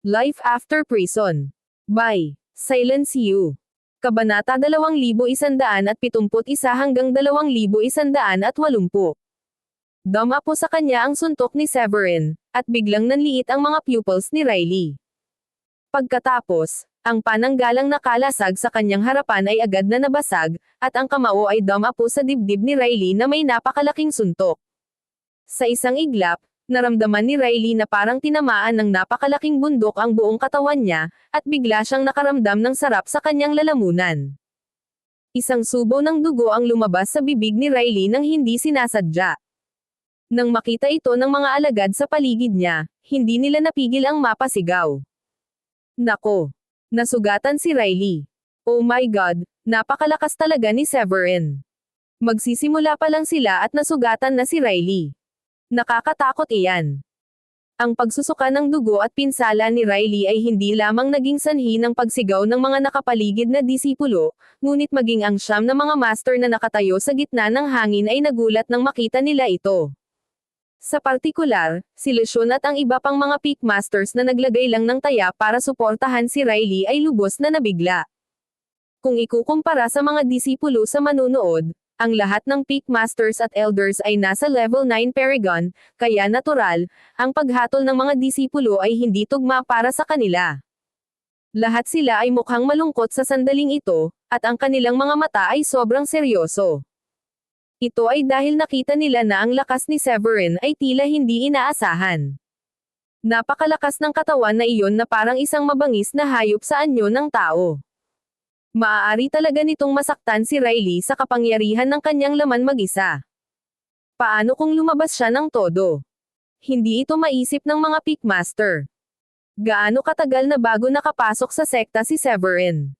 Life After Prison. By Silence You. Kabanata 2171 hanggang 2180. Dama po sa kanya ang suntok ni Severin, at biglang nanliit ang mga pupils ni Riley. Pagkatapos, ang pananggalang nakalasag sa kanyang harapan ay agad na nabasag, at ang kamao ay dama po sa dibdib ni Riley na may napakalaking suntok. Sa isang iglap, naramdaman ni Riley na parang tinamaan ng napakalaking bundok ang buong katawan niya, at bigla siyang nakaramdam ng sarap sa kanyang lalamunan. Isang subo ng dugo ang lumabas sa bibig ni Riley nang hindi sinasadya. Nang makita ito ng mga alagad sa paligid niya, hindi nila napigil ang mapasigaw. Nako! Nasugatan si Riley. Oh my God, napakalakas talaga ni Severin. Magsisimula pa lang sila at nasugatan na si Riley. Nakakatakot iyan. Ang pagsusuka ng dugo at pinsala ni Riley ay hindi lamang naging sanhi ng pagsigaw ng mga nakapaligid na disipulo, ngunit maging ang siyam na mga master na nakatayo sa gitna ng hangin ay nagulat nang makita nila ito. Sa partikular, si Lesion at ang iba pang mga peak masters na naglagay lang ng taya para suportahan si Riley ay lubos na nabigla. Kung ikukumpara sa mga disipulo sa manunood, ang lahat ng peak masters at elders ay nasa level 9 Paragon, kaya natural, ang paghatol ng mga disipulo ay hindi tugma para sa kanila. Lahat sila ay mukhang malungkot sa sandaling ito, at ang kanilang mga mata ay sobrang seryoso. Ito ay dahil nakita nila na ang lakas ni Severin ay tila hindi inaasahan. Napakalakas ng katawan na iyon na parang isang mabangis na hayop sa anyo ng tao. Maaari talaga nitong masaktan si Riley sa kapangyarihan ng kanyang laman mag-isa. Paano kung lumabas siya ng todo? Hindi ito maisip ng mga peak master. Gaano katagal na bago nakapasok sa sekta si Severin?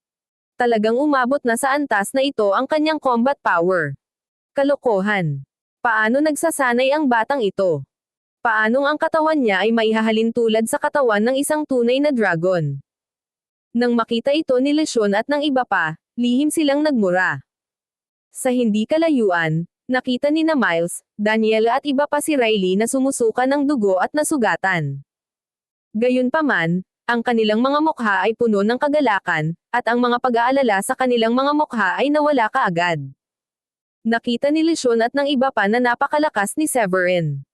Talagang umabot na sa antas na ito ang kanyang combat power. Kalokohan. Paano nagsasanay ang batang ito? Paanong ang katawan niya ay maihahalin tulad sa katawan ng isang tunay na dragon? Nang makita ito ni Lesion at ng iba pa, lihim silang nagmura. Sa hindi kalayuan, nakita ni na Miles, Daniela at iba pa si Riley na sumusuka ng dugo at nasugatan. Gayunpaman, ang kanilang mga mukha ay puno ng kagalakan, at ang mga pag-aalala sa kanilang mga mukha ay nawala kaagad. Nakita ni Lesion at ng iba pa na napakalakas ni Severin.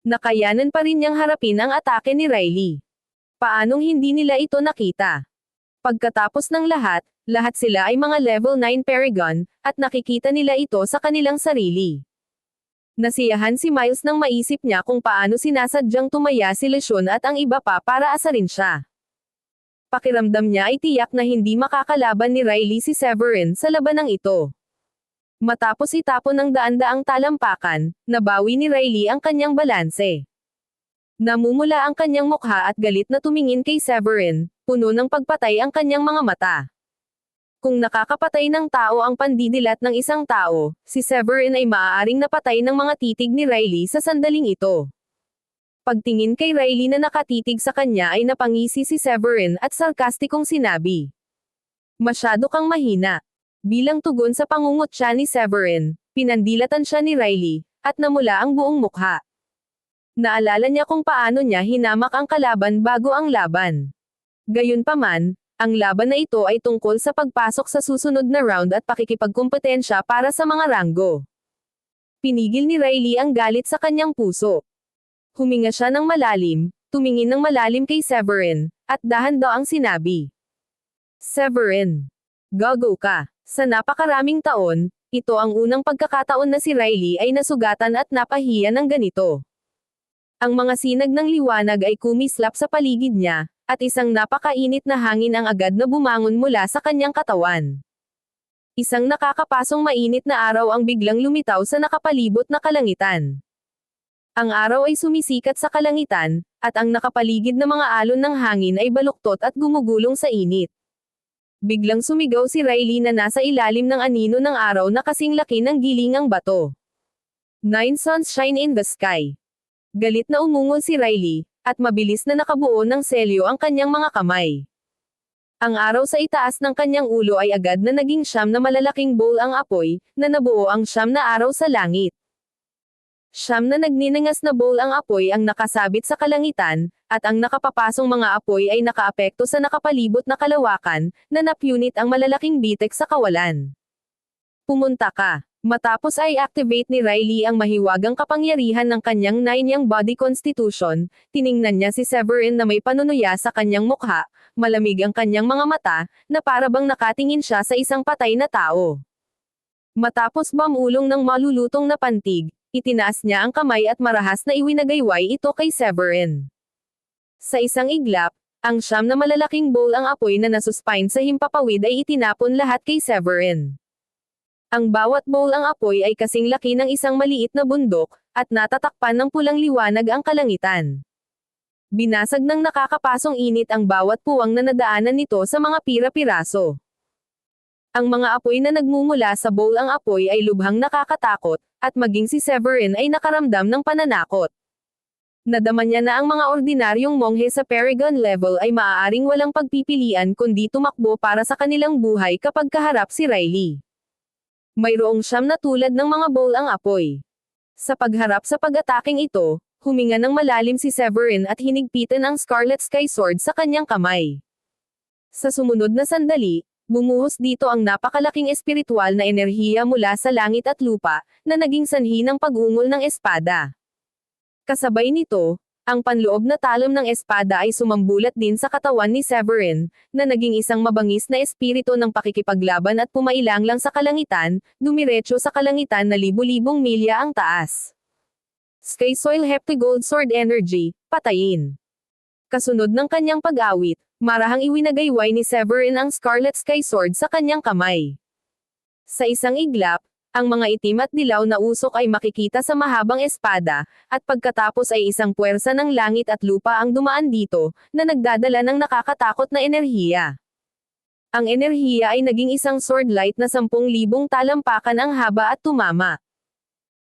Nakayanan pa rin niyang harapin ang atake ni Riley. Paanong hindi nila ito nakita? Pagkatapos ng lahat sila ay mga level 9 Paragon, at nakikita nila ito sa kanilang sarili. Nasiyahan si Miles nang maisip niya kung paano sinasadyang tumaya si Lesion at ang iba pa para asarin siya. Pakiramdam niya ay tiyak na hindi makakalaban ni Riley si Severin sa labanang ito. Matapos itapon ng daan-daang talampakan, nabawi ni Riley ang kanyang balanse. Namumula ang kanyang mukha at galit na tumingin kay Severin, puno ng pagpatay ang kanyang mga mata. Kung nakakapatay ng tao ang pandidilat ng isang tao, si Severin ay maaaring napatay ng mga titig ni Riley sa sandaling ito. Pagtingin kay Riley na nakatitig sa kanya ay napangisi si Severin at sarkastikong sinabi. Masyado kang mahina. Bilang tugon sa pangungutya ni Severin, pinandilatan siya ni Riley, at namula ang buong mukha. Naalala niya kung paano niya hinamak ang kalaban bago ang laban. Gayunpaman, ang laban na ito ay tungkol sa pagpasok sa susunod na round at pakikipagkumpetensya para sa mga ranggo. Pinigil ni Riley ang galit sa kanyang puso. Huminga siya ng malalim, tumingin ng malalim kay Severin, at dahan-daang sinabi. Severin, gago ka. Sa napakaraming taon, ito ang unang pagkakataon na si Riley ay nasugatan at napahiya ng ganito. Ang mga sinag ng liwanag ay kumislap sa paligid niya, at isang napakainit na hangin ang agad na bumangon mula sa kanyang katawan. Isang nakakapasong mainit na araw ang biglang lumitaw sa nakapalibot na kalangitan. Ang araw ay sumisikat sa kalangitan, at ang nakapaligid na mga alon ng hangin ay baluktot at gumugulong sa init. Biglang sumigaw si Riley na nasa ilalim ng anino ng araw na kasing laki ng gilingang bato. 9 suns shine in the sky. Galit na umungol si Riley, at mabilis na nakabuo ng selyo ang kanyang mga kamay. Ang araw sa itaas ng kanyang ulo ay agad na naging siyam na malalaking bowl ang apoy, na nabuo ang siyam na araw sa langit. Siyam na nagninangas na bowl ang apoy ang nakasabit sa kalangitan, at ang nakapapasong mga apoy ay nakaapekto sa nakapalibot na kalawakan, na napunit ang malalaking bitek sa kawalan. Pumunta ka. Matapos ay activate ni Riley ang mahiwagang kapangyarihan ng kanyang 9-yang body constitution, tiningnan niya si Severin na may panunuya sa kanyang mukha, malamig ang kanyang mga mata, na parabang nakatingin siya sa isang patay na tao. Matapos mamulong ng malulutong na pantig, itinaas niya ang kamay at marahas na iwinagayway ito kay Severin. Sa isang iglap, ang 9 na malalaking bowl ang apoy na nasuspine sa himpapawid ay itinapon lahat kay Severin. Ang bawat bowl ang apoy ay kasing laki ng isang maliit na bundok, at natatakpan ng pulang liwanag ang kalangitan. Binasag ng nakakapasong init ang bawat puwang na nadaanan nito sa mga pira-piraso. Ang mga apoy na nagmumula sa bowl ang apoy ay lubhang nakakatakot, at maging si Severin ay nakaramdam ng pananakot. Nadama niya na ang mga ordinaryong monghe sa Paragon level ay maaaring walang pagpipilian kundi tumakbo para sa kanilang buhay kapag kaharap si Riley. Mayroong 9 na tulad ng mga bowl ang apoy. Sa pagharap sa pag-ataking ito, huminga ng malalim si Severin at hinigpitan ang Scarlet Sky Sword sa kanyang kamay. Sa sumunod na sandali, bumuhos dito ang napakalaking espiritual na enerhiya mula sa langit at lupa, na naging sanhi ng pag-ungol ng espada. Kasabay nito, ang panloob na talon ng espada ay sumambulat din sa katawan ni Severin, na naging isang mabangis na espiritu ng pakikipaglaban at pumailang lang sa kalangitan, dumiretso sa kalangitan na libu-libong milya ang taas. Sky Soil Heptagold Sword Energy, patayin. Kasunod ng kanyang pag-awit, marahang iwinagayway ni Severin ang Scarlet Sky Sword sa kanyang kamay. Sa isang iglap, ang mga itim at dilaw na usok ay makikita sa mahabang espada, at pagkatapos ay isang puwersa ng langit at lupa ang dumaan dito, na nagdadala ng nakakatakot na enerhiya. Ang enerhiya ay naging isang sword light na 10,000 talampakan ang haba at tumama.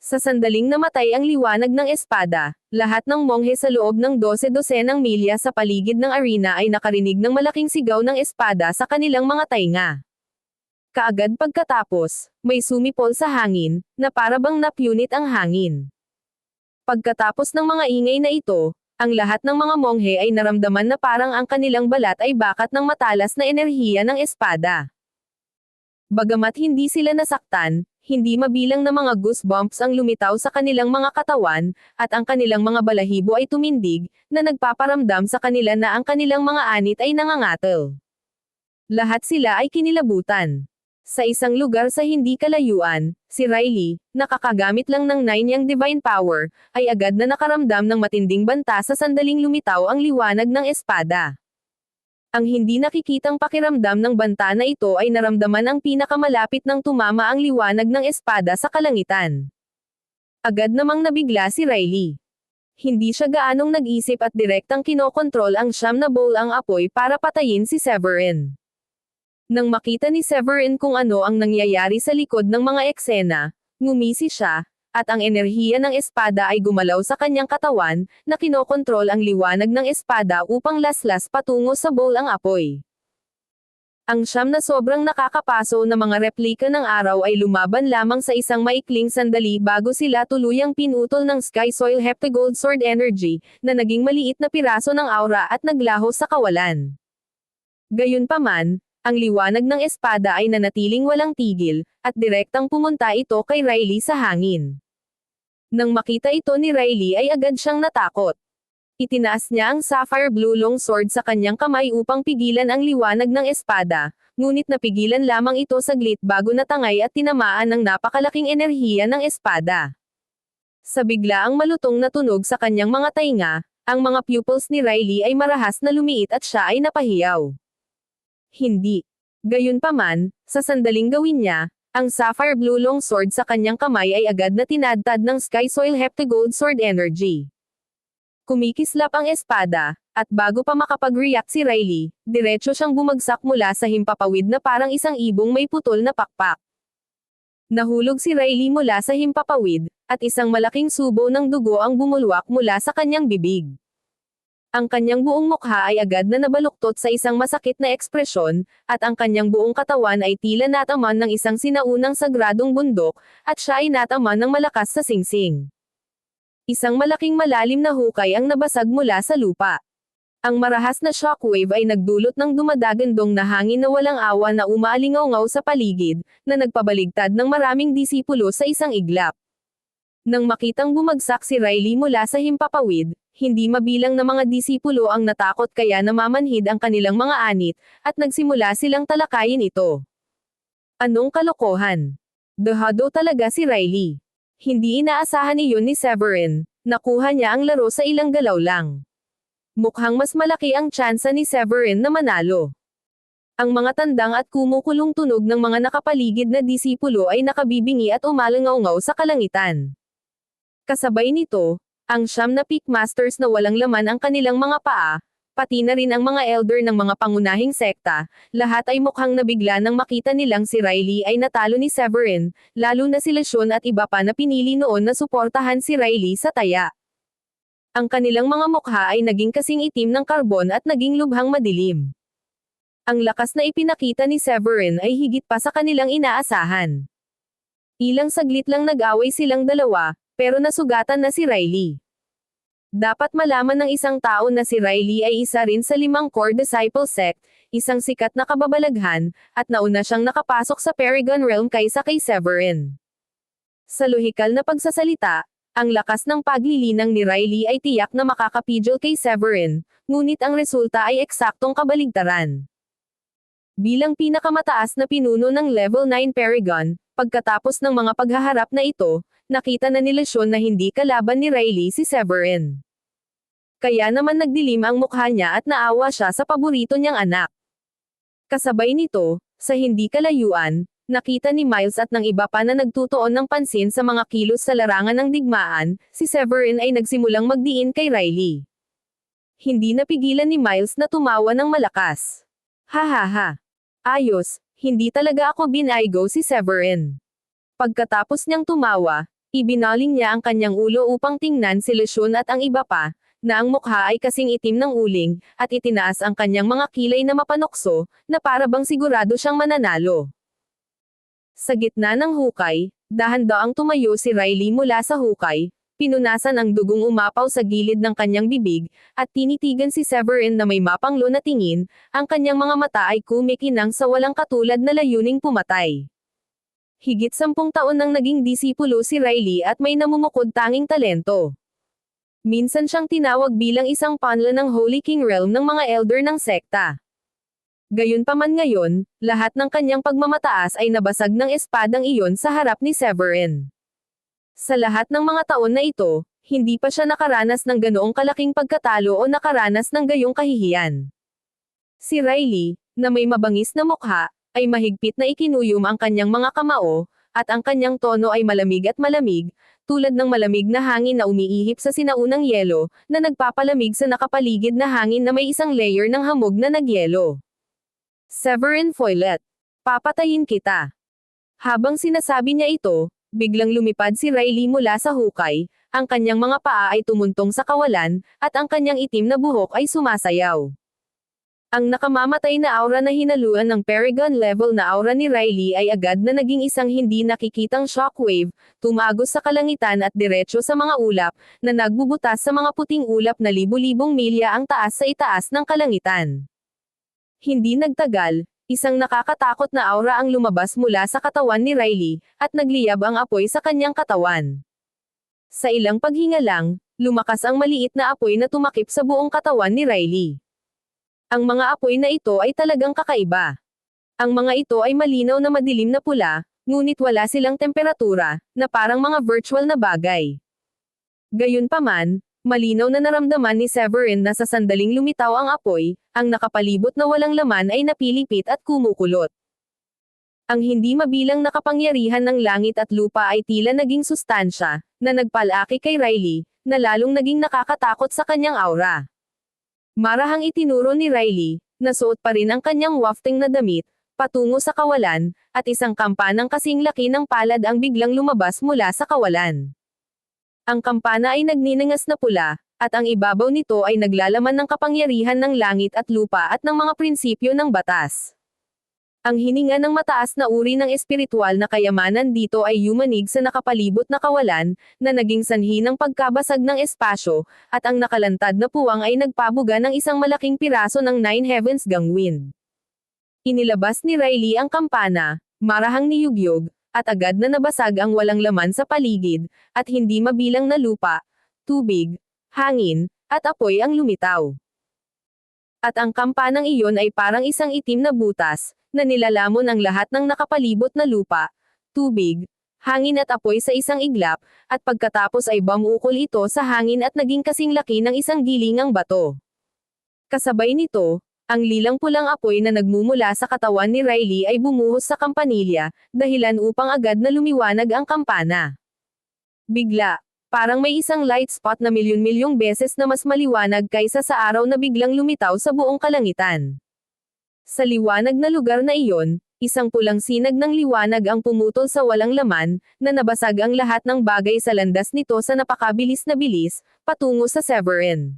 Sa sandaling namatay ang liwanag ng espada, lahat ng monghe sa loob ng 12-dosenang milya sa paligid ng arena ay nakarinig ng malaking sigaw ng espada sa kanilang mga tainga. Kaagad pagkatapos, may sumipol sa hangin, na parabang napunit ang hangin. Pagkatapos ng mga ingay na ito, ang lahat ng mga monghe ay naramdaman na parang ang kanilang balat ay bakat ng matalas na enerhiya ng espada. Bagamat hindi sila nasaktan, hindi mabilang na mga goosebumps ang lumitaw sa kanilang mga katawan, at ang kanilang mga balahibo ay tumindig, na nagpaparamdam sa kanila na ang kanilang mga anit ay nangangatal. Lahat sila ay kinilabutan. Sa isang lugar sa hindi kalayuan, si Riley, nakakagamit lang ng 9-yang divine power, ay agad na nakaramdam ng matinding banta sa sandaling lumitaw ang liwanag ng espada. Ang hindi nakikitang pakiramdam ng banta na ito ay naramdaman ang pinakamalapit ng tumama ang liwanag ng espada sa kalangitan. Agad namang nabigla si Riley. Hindi siya gaanong nag-isip at direktang kinokontrol ang 9 na bowl ang apoy para patayin si Severin. Nang makita ni Severin kung ano ang nangyayari sa likod ng mga eksena, ngumisi siya, at ang enerhiya ng espada ay gumalaw sa kanyang katawan, na kinokontrol ang liwanag ng espada upang laslas patungo sa bowl ang apoy. Ang 9 na sobrang nakakapaso na mga replika ng araw ay lumaban lamang sa isang maikling sandali bago sila tuluyang pinutol ng Sky Soil Heptagold Sword Energy, na naging maliit na piraso ng aura at naglaho sa kawalan. Gayunpaman, ang liwanag ng espada ay nanatiling walang tigil, at direktang pumunta ito kay Riley sa hangin. Nang makita ito ni Riley ay agad siyang natakot. Itinaas niya ang sapphire blue long sword sa kanyang kamay upang pigilan ang liwanag ng espada, ngunit napigilan lamang ito saglit bago natangay at tinamaan ng napakalaking enerhiya ng espada. Sa biglaang malutong na tunog sa kanyang mga tainga, ang mga pupils ni Riley ay marahas na lumiit at siya ay napahiyaw. Hindi. Gayunpaman, sa sandaling gawin niya, ang sapphire blue long sword sa kanyang kamay ay agad na tinadtad ng Sky Soil Heptagold Sword Energy. Kumikislap ang espada, at bago pa makapag-react si Riley, diretso siyang bumagsak mula sa himpapawid na parang isang ibong may putol na pakpak. Nahulog si Riley mula sa himpapawid, at isang malaking subo ng dugo ang bumulwak mula sa kanyang bibig. Ang kanyang buong mukha ay agad na nabaluktot sa isang masakit na ekspresyon, at ang kanyang buong katawan ay tila nataman ng isang sinaunang sagradong bundok, at siya ay nataman ng malakas sa singsing. Isang malaking malalim na hukay ang nabasag mula sa lupa. Ang marahas na shockwave ay nagdulot ng dumadagandong na hangin na walang awa na umaalingaw-ngaw sa paligid, na nagpabaligtad ng maraming disipulo sa isang iglap. Nang makitang bumagsak si Riley mula sa himpapawid, hindi mabilang na mga disipulo ang natakot kaya namamanhid ang kanilang mga anit, at nagsimula silang talakayin ito. Anong kalokohan? Dehado talaga si Riley. Hindi inaasahan iyon ni Severin, nakuha niya ang laro sa ilang galaw lang. Mukhang mas malaki ang tsansa ni Severin na manalo. Ang mga tandang at kumukulong tunog ng mga nakapaligid na disipulo ay nakabibingi at umalangaw-ngaw sa kalangitan. Kasabay nito, ang 9 na Peak Masters na walang laman ang kanilang mga paa, pati na rin ang mga elder ng mga pangunahing sekta, lahat ay mukhang nabigla nang makita nilang si Riley ay natalo ni Severin, lalo na si Lesion at iba pa na pinili noon na suportahan si Riley sa taya. Ang kanilang mga mukha ay naging kasing itim ng karbon at naging lubhang madilim. Ang lakas na ipinakita ni Severin ay higit pa sa kanilang inaasahan. Ilang saglit lang nag-away silang dalawa, pero nasugatan na si Riley. Dapat malaman ng isang tao na si Riley ay isa rin sa 5 core disciple sect, isang sikat na kababalaghan, at nauna siyang nakapasok sa Paragon Realm kaysa kay Severin. Sa lohikal na pagsasalita, ang lakas ng paglilinang ni Riley ay tiyak na makakapidol kay Severin, ngunit ang resulta ay eksaktong kabaligtaran. Bilang pinakamataas na pinuno ng Level 9 Paragon, pagkatapos ng mga paghaharap na ito, nakita na ni Lesion na hindi kalaban ni Riley si Severin. Kaya naman nagdilim ang mukha niya at naawa siya sa paborito niyang anak. Kasabay nito, sa hindi kalayuan, nakita ni Miles at ng iba pa na nagtutuon ng pansin sa mga kilos sa larangan ng digmaan, si Severin ay nagsimulang magdiin kay Riley. Hindi napigilan ni Miles na tumawa ng malakas. Hahaha. Ayos, hindi talaga ako binaygo si Severin. Pagkatapos niyang tumawa, ibinaling niya ang kanyang ulo upang tingnan si Lesion at ang iba pa, na ang mukha ay kasing itim ng uling, at itinaas ang kanyang mga kilay na mapanokso, na para bang sigurado siyang mananalo. Sa gitna ng hukay, dahan-daang tumayo si Riley mula sa hukay, pinunasan ang dugong umapaw sa gilid ng kanyang bibig, at tinitigan si Severin na may mapanglo na tingin, ang kanyang mga mata ay kumikinang sa walang katulad na layuning pumatay. Higit 10 taon nang naging disipulo si Riley at may namumukod tanging talento. Minsan siyang tinawag bilang isang panla ng Holy King Realm ng mga elder ng sekta. Gayunpaman ngayon, lahat ng kanyang pagmamataas ay nabasag ng espadang iyon sa harap ni Severin. Sa lahat ng mga taon na ito, hindi pa siya nakaranas ng ganoong kalaking pagkatalo o nakaranas ng gayong kahihiyan. Si Riley, na may mabangis na mukha, ay mahigpit na ikinuyom ang kanyang mga kamao, at ang kanyang tono ay malamig at malamig, tulad ng malamig na hangin na umiihip sa sinaunang yelo, na nagpapalamig sa nakapaligid na hangin na may isang layer ng hamog na nagyelo. Severin Foylet. Papatayin kita. Habang sinasabi niya ito, biglang lumipad si Riley mula sa hukay, ang kanyang mga paa ay tumuntong sa kawalan, at ang kanyang itim na buhok ay sumasayaw. Ang nakamamatay na aura na hinaluan ng Paragon level na aura ni Riley ay agad na naging isang hindi nakikitang shockwave, tumagos sa kalangitan at diretso sa mga ulap, na nagbubutas sa mga puting ulap na libu-libong milya ang taas sa itaas ng kalangitan. Hindi nagtagal, isang nakakatakot na aura ang lumabas mula sa katawan ni Riley, at nagliyab ang apoy sa kanyang katawan. Sa ilang paghinga lang, lumakas ang maliit na apoy na tumakip sa buong katawan ni Riley. Ang mga apoy na ito ay talagang kakaiba. Ang mga ito ay malinaw na madilim na pula, ngunit wala silang temperatura, na parang mga virtual na bagay. Gayunpaman, malinaw na naramdaman ni Severin na sa sandaling lumitaw ang apoy, ang nakapalibot na walang laman ay napilipit at kumukulot. Ang hindi mabilang na kapangyarihan ng langit at lupa ay tila naging sustansya, na nagpalaki kay Riley, na lalong naging nakakatakot sa kanyang aura. Marahang itinuro ni Riley, na suot pa rin ang kanyang wafting na damit, patungo sa kawalan, at isang kampanang kasing laki ng palad ang biglang lumabas mula sa kawalan. Ang kampana ay nagninangas na pula, at ang ibabaw nito ay naglalaman ng kapangyarihan ng langit at lupa at ng mga prinsipyo ng batas. Ang hininga ng mataas na uri ng espiritual na kayamanan dito ay yumanig sa nakapalibot na kawalan, na naging sanhi ng pagkabasag ng espasyo, at ang nakalantad na puwang ay nagpabuga ng isang malaking piraso ng Nine Heavens Gangwind. Inilabas ni Riley ang kampana, marahang niyugyog, at agad na nabasag ang walang laman sa paligid, at hindi mabilang na lupa, tubig, hangin, at apoy ang lumitaw. At ang kampanang iyon ay parang isang itim na butas, na nilalamon ang lahat ng nakapalibot na lupa, tubig, hangin at apoy sa isang iglap, at pagkatapos ay bumukol ito sa hangin at naging kasing laki ng isang gilingang bato. Kasabay nito, ang lilang pulang apoy na nagmumula sa katawan ni Riley ay bumuhos sa kampanilya, dahilan upang agad na lumiwanag ang kampana. Bigla, parang may isang light spot na milyon-milyong beses na mas maliwanag kaysa sa araw na biglang lumitaw sa buong kalangitan. Sa liwanag na lugar na iyon, isang pulang sinag ng liwanag ang pumutol sa walang laman, na nabasag ang lahat ng bagay sa landas nito sa napakabilis na bilis, patungo sa Severin.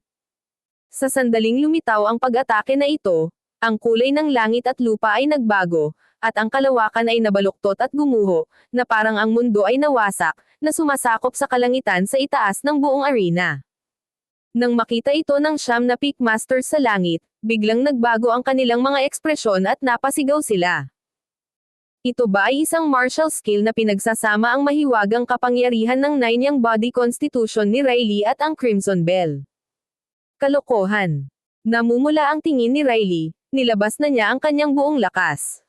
Sa sandaling lumitaw ang pag-atake na ito, ang kulay ng langit at lupa ay nagbago, at ang kalawakan ay nabaluktot at gumuho, na parang ang mundo ay nawasak, na sumasakop sa kalangitan sa itaas ng buong arena. Nang makita ito ng 9 na Peak Masters sa langit, biglang nagbago ang kanilang mga ekspresyon at napasigaw sila. Ito ba ay isang martial skill na pinagsasama ang mahiwagang kapangyarihan ng Nine Yang Body Constitution ni Riley at ang Crimson Bell? Kalokohan. Namumula ang tingin ni Riley, nilabas na niya ang kanyang buong lakas.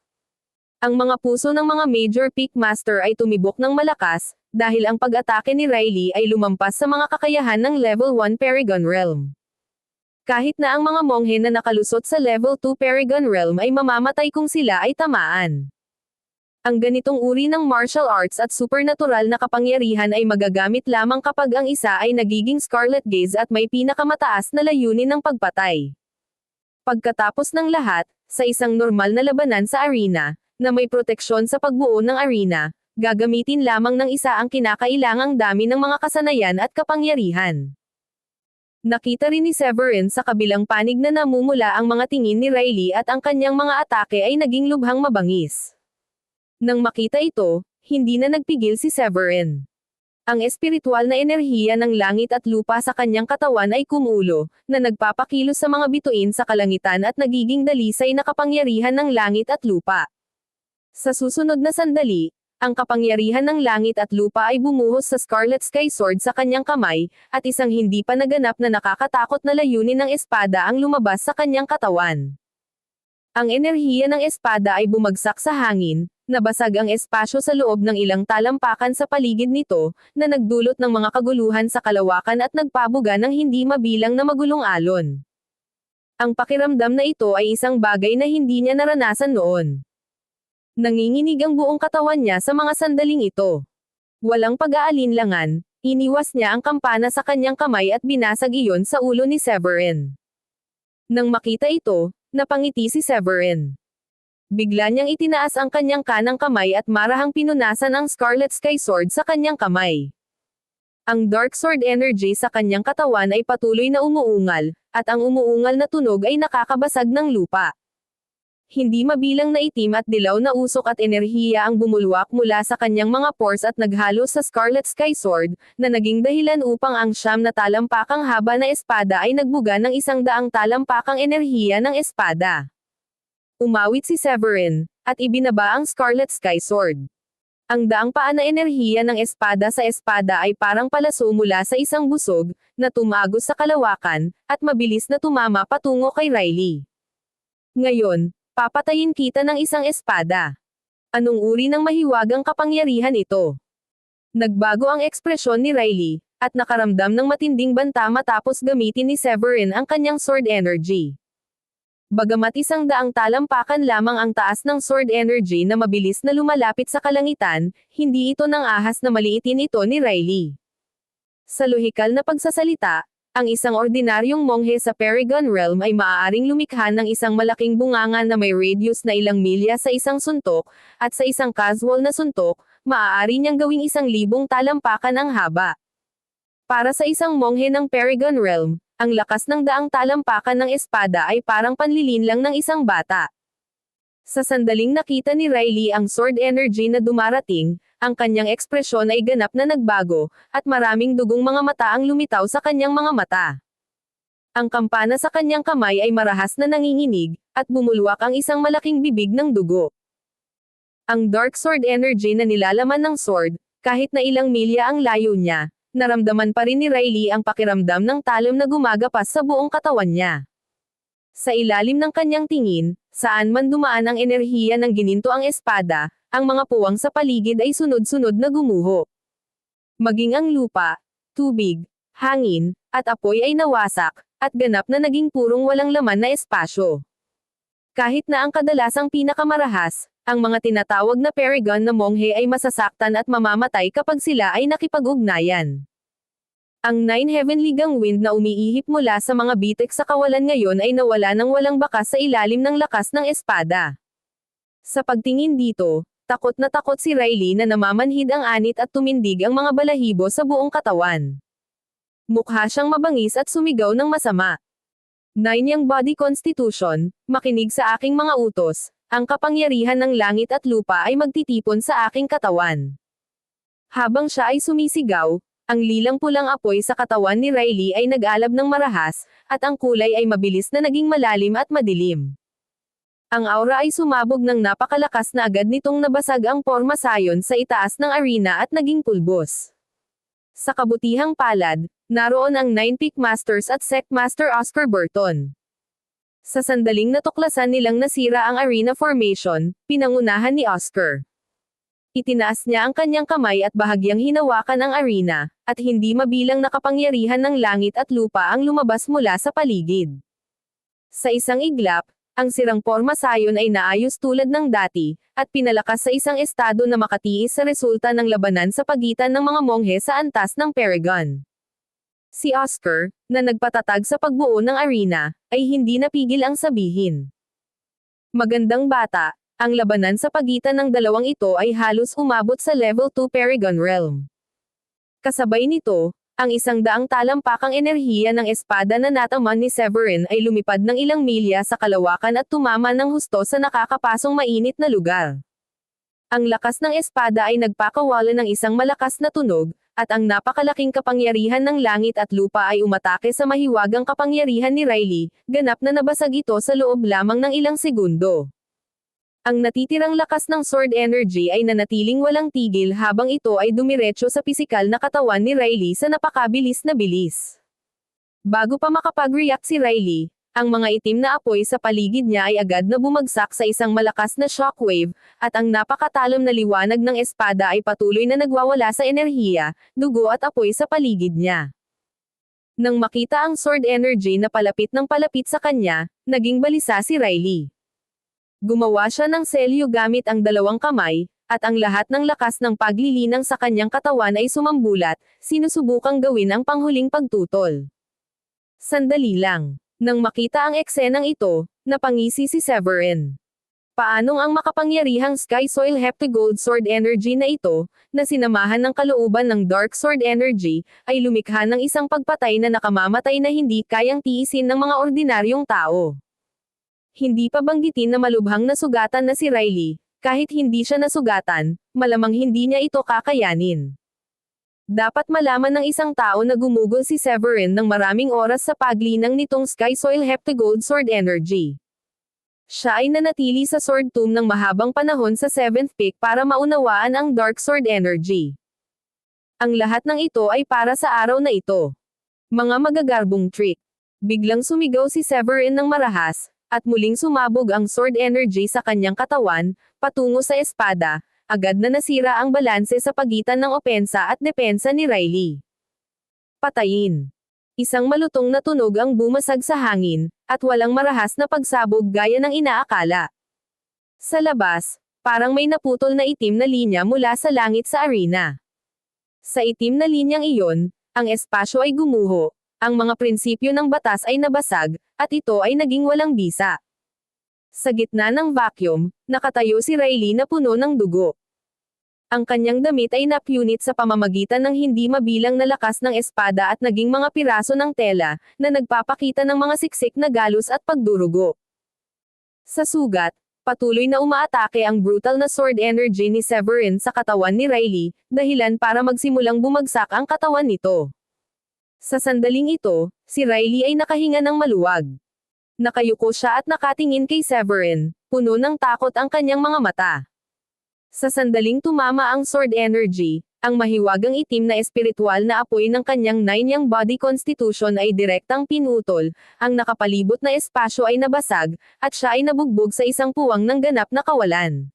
Ang mga puso ng mga Major Peak Master ay tumibok ng malakas, dahil ang pag-atake ni Riley ay lumampas sa mga kakayahan ng Level 1 Paragon Realm. Kahit na ang mga monghe na nakalusot sa Level 2 Paragon Realm ay mamamatay kung sila ay tamaan. Ang ganitong uri ng martial arts at supernatural na kapangyarihan ay magagamit lamang kapag ang isa ay nagiging Scarlet Gaze at may pinakamataas na layunin ng pagpatay. Pagkatapos ng lahat, sa isang normal na labanan sa arena, na may proteksyon sa pagbuo ng arena, gagamitin lamang ng isa ang kinakailangang dami ng mga kasanayan at kapangyarihan. Nakita rin ni Severin sa kabilang panig na namumula ang mga tingin ni Riley at ang kanyang mga atake ay naging lubhang mabangis. Nang makita ito, hindi na nagpigil si Severin. Ang espiritual na enerhiya ng langit at lupa sa kanyang katawan ay kumulo, na nagpapakilos sa mga bituin sa kalangitan at nagiging dalisay na kapangyarihan ng langit at lupa. Sa susunod na sandali, ang kapangyarihan ng langit at lupa ay bumuhos sa Scarlet Sky Sword sa kanyang kamay, at isang hindi pa naganap na nakakatakot na layunin ng espada ang lumabas sa kanyang katawan. Ang enerhiya ng espada ay bumagsak sa hangin, nabasag ang espasyo sa loob ng ilang talampakan sa paligid nito, na nagdulot ng mga kaguluhan sa kalawakan at nagpabuga ng hindi mabilang na magulong alon. Ang pakiramdam na ito ay isang bagay na hindi niya naranasan noon. Nanginginig ang buong katawan niya sa mga sandaling ito. Walang pag-aalinlangan, iniwas niya ang kampana sa kanyang kamay at binasag iyon sa ulo ni Severin. Nang makita ito, napangiti si Severin. Bigla niyang itinaas ang kanyang kanang kamay at marahang pinunasan ang Scarlet Sky Sword sa kanyang kamay. Ang Dark Sword energy sa kanyang katawan ay patuloy na umuungal, at ang umuungal na tunog ay nakakabasag ng lupa. Hindi mabilang na itim at dilaw na usok at enerhiya ang bumulwak mula sa kanyang mga pores at naghalo sa Scarlet Sky Sword, na naging dahilan upang ang 9 na talampakang haba na espada ay nagbuga ng 100 talampakang enerhiya ng espada. Umawit si Severin, at ibinaba ang Scarlet Sky Sword. Ang daang paa na enerhiya ng espada sa espada ay parang palaso mula sa isang busog, na tumagos sa kalawakan, at mabilis na tumama patungo kay Riley. Ngayon, papatayin kita ng isang espada. Anong uri ng mahiwagang kapangyarihan ito? Nagbago ang ekspresyon ni Riley, at nakaramdam ng matinding banta matapos gamitin ni Severin ang kanyang sword energy. Bagamat 100 talampakan lamang ang taas ng sword energy na mabilis na lumalapit sa kalangitan, hindi ito nang ahas na maliitin ito ni Riley. Sa lohikal na pagsasalita, ang isang ordinaryong monghe sa Paragon Realm ay maaaring lumikha ng isang malaking bunganga na may radius na ilang milya sa isang suntok, at sa isang casual na suntok, maaari niyang gawing 1,000 talampakan ang haba. Para sa isang monghe ng Paragon Realm, ang lakas ng 100 talampakan ng espada ay parang panlilinlang ng isang bata. Sa sandaling nakita ni Riley ang sword energy na dumarating, ang kanyang ekspresyon ay ganap na nagbago, at maraming dugong mga mata ang lumitaw sa kanyang mga mata. Ang kampana sa kanyang kamay ay marahas na nanginginig, at bumulwak ang isang malaking bibig ng dugo. Ang dark sword energy na nilalaman ng sword, kahit na ilang milya ang layo niya, naramdaman pa rin ni Riley ang pakiramdam ng talim na gumagapas sa buong katawan niya. Sa ilalim ng kanyang tingin, saan man dumaan ang enerhiya ng gininto ang espada, ang mga puwang sa paligid ay sunod-sunod na gumuho. Maging ang lupa, tubig, hangin, at apoy ay nawasak, at ganap na naging purong walang laman na espasyo. Kahit na ang kadalasang pinakamarahas, ang mga tinatawag na Paragon na monghe ay masasaktan at mamamatay kapag sila ay nakipag-ugnayan. Ang 9 Heavenly Gang Wind na umiihip mula sa mga bitek sa kawalan ngayon ay nawala ng walang bakas sa ilalim ng lakas ng espada. Sa pagtingin dito, takot na takot si Riley na namamanhid ang anit at tumindig ang mga balahibo sa buong katawan. Mukha siyang mabangis at sumigaw ng masama. 9 Yang Body Constitution, makinig sa aking mga utos, ang kapangyarihan ng langit at lupa ay magtitipon sa aking katawan. Habang siya ay sumisigaw, ang lilang pulang apoy sa katawan ni Riley ay nag-alab ng marahas, at ang kulay ay mabilis na naging malalim at madilim. Ang aura ay sumabog ng napakalakas na agad nitong nabasag ang porma sayon sa itaas ng arena at naging pulbos. Sa kabutihang palad, naroon ang 9 Peak Masters at Sect Master Oscar Burton. Sa sandaling natuklasan nilang nasira ang arena formation, pinangunahan ni Oscar. Itinaas niya ang kanyang kamay at bahagyang hinawakan ang arena, at hindi mabilang na kapangyarihan ng langit at lupa ang lumabas mula sa paligid. Sa isang iglap, ang sirang porma sayon ay naayos tulad ng dati, at pinalakas sa isang estado na makatiis sa resulta ng labanan sa pagitan ng mga monghe sa antas ng Paragon. Si Oscar, na nagpatatag sa pagbuo ng arena, ay hindi napigil ang sabihin. Magandang bata. Ang labanan sa pagitan ng dalawang ito ay halos umabot sa level 2 Paragon Realm. Kasabay nito, ang 100 talampakang enerhiya ng espada na nataman ni Severin ay lumipad ng ilang milya sa kalawakan at tumama ng husto sa nakakapasong mainit na lugar. Ang lakas ng espada ay nagpakawala ng isang malakas na tunog, at ang napakalaking kapangyarihan ng langit at lupa ay umatake sa mahiwagang kapangyarihan ni Riley, ganap na nabasag ito sa loob lamang ng ilang segundo. Ang natitirang lakas ng sword energy ay nanatiling walang tigil habang ito ay dumiretso sa pisikal na katawan ni Riley sa napakabilis na bilis. Bago pa makapag-react si Riley, ang mga itim na apoy sa paligid niya ay agad na bumagsak sa isang malakas na shockwave, at ang napakatalam na liwanag ng espada ay patuloy na nagwawala sa enerhiya, dugo at apoy sa paligid niya. Nang makita ang sword energy na palapit ng palapit sa kanya, naging balisa si Riley. Gumawa siya ng selyo gamit ang dalawang kamay, at ang lahat ng lakas ng paglilinang sa kanyang katawan ay sumambulat, sinusubukang gawin ang panghuling pagtutol. Sandali lang. Nang makita ang eksenang ito, napangisi si Severin. Paanong ang makapangyarihang Sky Soil Heptagold Sword Energy na ito, na sinamahan ng kalooban ng Dark Sword Energy, ay lumikha ng isang pagpatay na nakamamatay na hindi kayang tiisin ng mga ordinaryong tao. Hindi pa banggitin na malubhang nasugatan na si Riley, kahit hindi siya nasugatan, malamang hindi niya ito kakayanin. Dapat malaman ng isang tao na gumugol si Severin ng maraming oras sa paglinang nitong Sky Soil Heptagold Sword Energy. Siya ay nanatili sa Sword Tomb ng mahabang panahon sa 7th Peak para maunawaan ang Dark Sword Energy. Ang lahat ng ito ay para sa araw na ito. Mga magagarbong trick. Biglang sumigaw si Severin ng marahas, at muling sumabog ang sword energy sa kanyang katawan, patungo sa espada, agad na nasira ang balanse sa pagitan ng opensa at depensa ni Riley. Patayin. Isang malutong na tunog ang bumasag sa hangin, at walang marahas na pagsabog gaya ng inaakala. Sa labas, parang may naputol na itim na linya mula sa langit sa arena. Sa itim na linyang iyon, ang espasyo ay gumuho, ang mga prinsipyo ng batas ay nabasag, at ito ay naging walang bisa. Sa gitna ng vacuum, nakatayo si Riley na puno ng dugo. Ang kanyang damit ay napunit sa pamamagitan ng hindi mabilang na lakas ng espada at naging mga piraso ng tela, na nagpapakita ng mga siksik na galos at pagdurugo. Sa sugat, Patuloy na umaatake ang brutal na sword energy ni Severin sa katawan ni Riley, dahilan para magsimulang bumagsak ang katawan nito. Sa sandaling ito, si Riley ay nakahinga ng maluwag. Nakayuko siya at nakatingin kay Severin, puno ng takot ang kanyang mga mata. Sa sandaling tumama ang sword energy, ang mahiwagang itim na espiritual na apoy ng kanyang 9-yang body constitution ay direktang pinutol, ang nakapalibot na espasyo ay nabasag, at siya ay nabugbog sa isang puwang ng ganap na kawalan.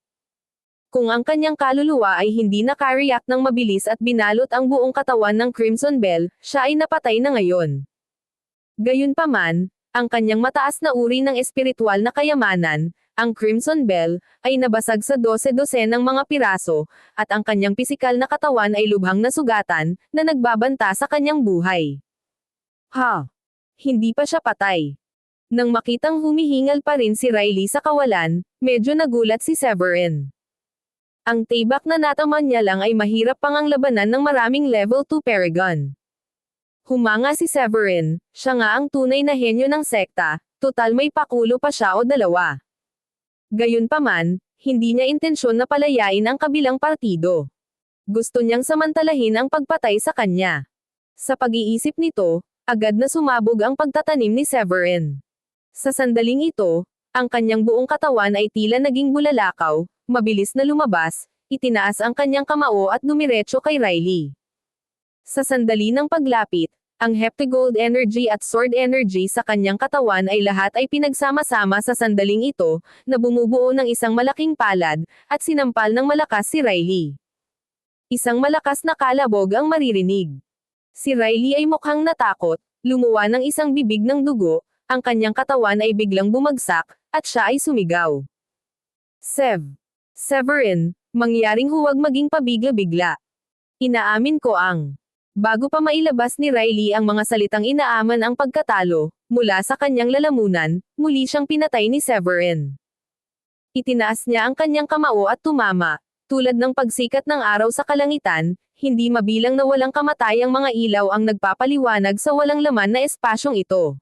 Kung ang kanyang kaluluwa ay hindi nakareact ng mabilis at binalot ang buong katawan ng Crimson Bell, siya ay napatay na ngayon. Gayunpaman, ang kanyang mataas na uri ng espiritual na kayamanan, ang Crimson Bell, ay nabasag sa 12 ng mga piraso, at ang kanyang pisikal na katawan ay lubhang nasugatan, na nagbabanta sa kanyang buhay. Hindi pa siya patay. Nang makitang humihingal pa rin si Riley sa kawalan, medyo nagulat si Severin. Ang tibak na nataman niya lang ay mahirap pang ang labanan ng maraming level 2 Paragon. Humanga si Severin, siya nga ang tunay na henyo ng sekta, total may pakulo pa siya o dalawa. Gayunpaman, hindi niya intensyon na palayain ang kabilang partido. Gusto niyang samantalahin ang pagpatay sa kanya. Sa pag-iisip nito, agad na sumabog ang pagtatanim ni Severin. Sa sandaling ito, ang kanyang buong katawan ay tila naging bulalakaw, mabilis na lumabas, itinaas ang kanyang kamao at dumiretso kay Riley. Sa sandali ng paglapit, ang Heptagold energy at sword energy sa kanyang katawan ay lahat ay pinagsama-sama sa sandaling ito, na bumubuo ng isang malaking palad, at sinampal ng malakas si Riley. Isang malakas na kalabog ang maririnig. Si Riley ay mukhang natakot, lumuwa ng isang bibig ng dugo, ang kanyang katawan ay biglang bumagsak, at siya ay sumigaw. Severin, mangyaring huwag maging pabigla-bigla. Inaamin ko ang... Bago pa mailabas ni Riley ang mga salitang inaaman ang pagkatalo, mula sa kanyang lalamunan, muli siyang pinatay ni Severin. Itinaas niya ang kanyang kamao at tumama, tulad ng pagsikat ng araw sa kalangitan, hindi mabilang na walang kamatayang mga ilaw ang nagpapaliwanag sa walang laman na espasyong ito.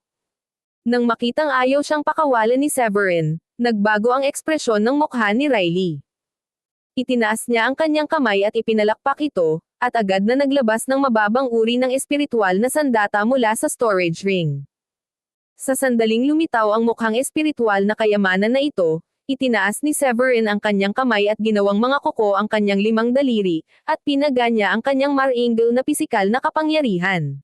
Nang makitang ayaw siyang pakawalan ni Severin, nagbago ang ekspresyon ng mukha ni Riley. Itinaas niya ang kanyang kamay at ipinalakpak ito, at agad na naglabas ng mababang uri ng espiritual na sandata mula sa storage ring. Sa sandaling lumitaw ang mukhang espiritual na kayamanan na ito, itinaas ni Severin ang kanyang kamay at ginawang mga kuko ang kanyang 5 daliri, at pinaga niya ang kanyang maringal na pisikal na kapangyarihan.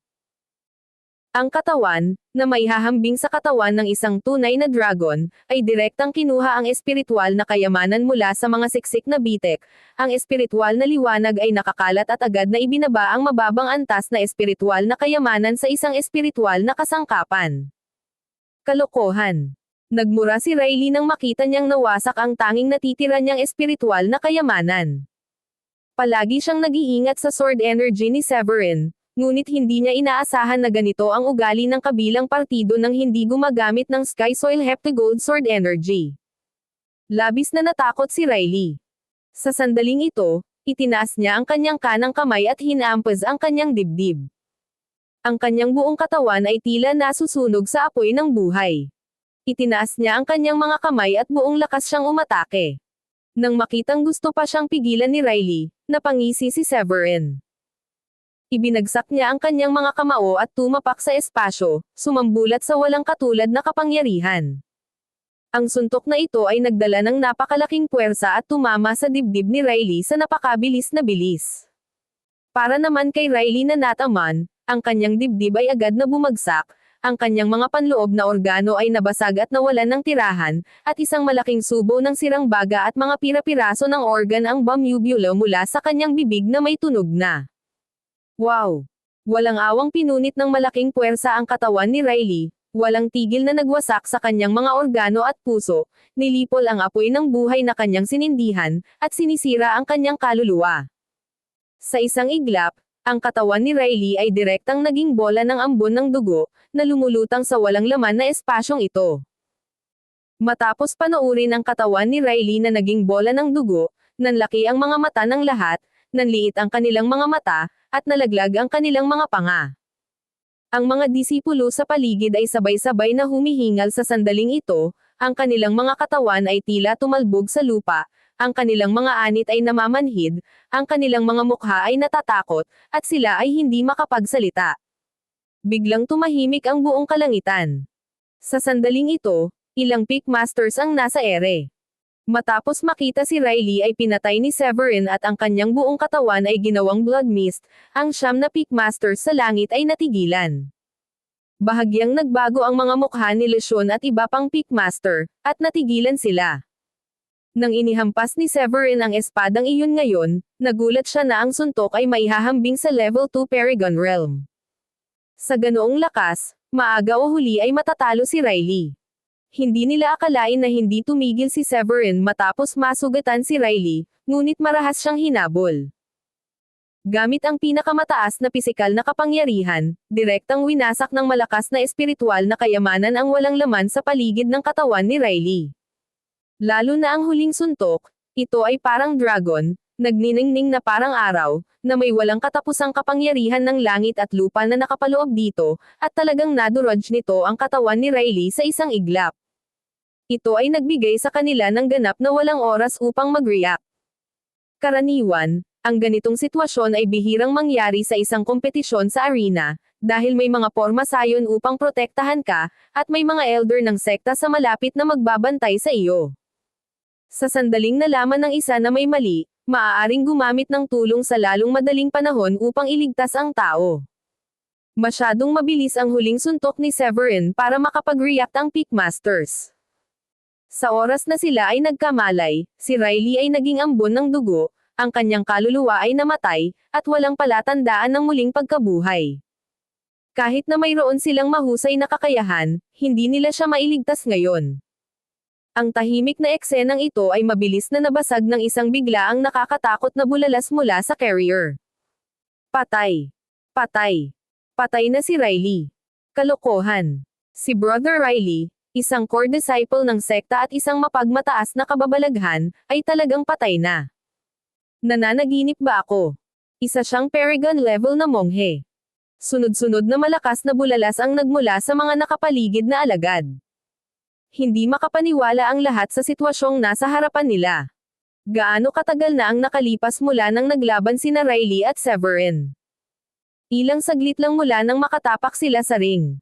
Ang katawan, na may hahambing sa katawan ng isang tunay na dragon, ay direktang kinuha ang espiritual na kayamanan mula sa mga siksik na bitek. Ang espiritual na liwanag ay nakakalat at agad na ibinaba ang mababang antas na espiritual na kayamanan sa isang espiritual na kasangkapan. Kalokohan. Nagmura si Riley nang makita niyang nawasak ang tanging natitira niyang espiritual na kayamanan. Palagi siyang nag-iingat sa sword energy ni Severin, ngunit hindi niya inaasahan na ganito ang ugali ng kabilang partido nang hindi gumagamit ng Sky Soil Heptagold Sword Energy. Labis na natakot si Riley. Sa sandaling ito, itinaas niya ang kanyang kanang kamay at hinampas ang kanyang dibdib. Ang kanyang buong katawan ay tila nasusunog sa apoy ng buhay. Itinaas niya ang kanyang mga kamay at buong lakas siyang umatake. Nang makitang gusto pa siyang pigilan ni Riley, napangisi si Severin. Ibinagsak niya ang kanyang mga kamao at tumapak sa espasyo, sumambulat sa walang katulad na kapangyarihan. Ang suntok na ito ay nagdala ng napakalaking puwersa at tumama sa dibdib ni Riley sa napakabilis na bilis. Para naman kay Riley na nataman, ang kanyang dibdib ay agad na bumagsak, ang kanyang mga panloob na organo ay nabasag at nawalan ng tirahan, at isang malaking subo ng sirang baga at mga pira-piraso ng organ ang bumubula mula sa kanyang bibig na may tunog na. Wow! Walang awang pinunit ng malaking puwersa ang katawan ni Riley, walang tigil na nagwasak sa kanyang mga organo at puso, nilipol ang apoy ng buhay na kanyang sinindihan, at sinisira ang kanyang kaluluwa. Sa isang iglap, ang katawan ni Riley ay direktang naging bola ng ambon ng dugo, na lumulutang sa walang laman na espasyong ito. Matapos panoorin ang katawan ni Riley na naging bola ng dugo, nanlaki ang mga mata ng lahat, nanliit ang kanilang mga mata, at nalaglag ang kanilang mga panga. Ang mga disipulo sa paligid ay sabay-sabay na humihingal sa sandaling ito, ang kanilang mga katawan ay tila tumalbog sa lupa, ang kanilang mga anit ay namamanhid, ang kanilang mga mukha ay natatakot, at sila ay hindi makapagsalita. Biglang tumahimik ang buong kalangitan. Sa sandaling ito, ilang Peak Masters ang nasa ere. Matapos makita si Riley ay pinatay ni Severin at ang kanyang buong katawan ay ginawang blood mist, ang 9 na Peak Masters sa langit ay natigilan. Bahagyang nagbago ang mga mukha ni LeSean at iba pang Peak Master, at natigilan sila. Nang inihampas ni Severin ang espadang iyon ngayon, nagulat siya na ang suntok ay maihahambing sa level 2 Paragon Realm. Sa ganoong lakas, maaga o huli ay matatalo si Riley. Hindi nila akalain na hindi tumigil si Severin matapos masugatan si Riley, ngunit marahas siyang hinabol. Gamit ang pinakamataas na pisikal na kapangyarihan, direktang winasak ng malakas na espiritual na kayamanan ang walang laman sa paligid ng katawan ni Riley. Lalo na ang huling suntok, ito ay parang dragon, nagniningning na parang araw, na may walang katapusang kapangyarihan ng langit at lupa na nakapaloob dito, at talagang nadurog nito ang katawan ni Riley sa isang iglap. Ito ay nagbigay sa kanila ng ganap na walang oras upang mag-react. Karaniwan, ang ganitong sitwasyon ay bihirang mangyari sa isang kompetisyon sa arena, dahil may mga porma sayon upang protektahan ka, at may mga elder ng sekta sa malapit na magbabantay sa iyo. Sa sandaling nalaman ng isa na may mali, maaaring gumamit ng tulong sa lalong madaling panahon upang iligtas ang tao. Masyadong mabilis ang huling suntok ni Severin para makapag-react ang Peak Masters. Sa oras na sila ay nagkamalay, si Riley ay naging ambon ng dugo, ang kanyang kaluluwa ay namatay, at walang palatandaan ng muling pagkabuhay. Kahit na mayroon silang mahusay na kakayahan, hindi nila siya mailigtas ngayon. Ang tahimik na eksenang ito ay mabilis na nabasag ng isang biglaang nakakatakot na bulalas mula sa carrier. Patay. Patay. Patay na si Riley. Kalokohan. Si Brother Riley, isang core disciple ng sekta at isang mapagmataas na kababalaghan, ay talagang patay na. Nananaginip ba ako? Isa siyang Paragon level na monghe. Sunod-sunod na malakas na bulalas ang nagmula sa mga nakapaligid na alagad. Hindi makapaniwala ang lahat sa sitwasyong nasa harapan nila. Gaano katagal na ang nakalipas mula nang naglaban sina Riley at Severin? Ilang saglit lang mula nang makatapak sila sa ring.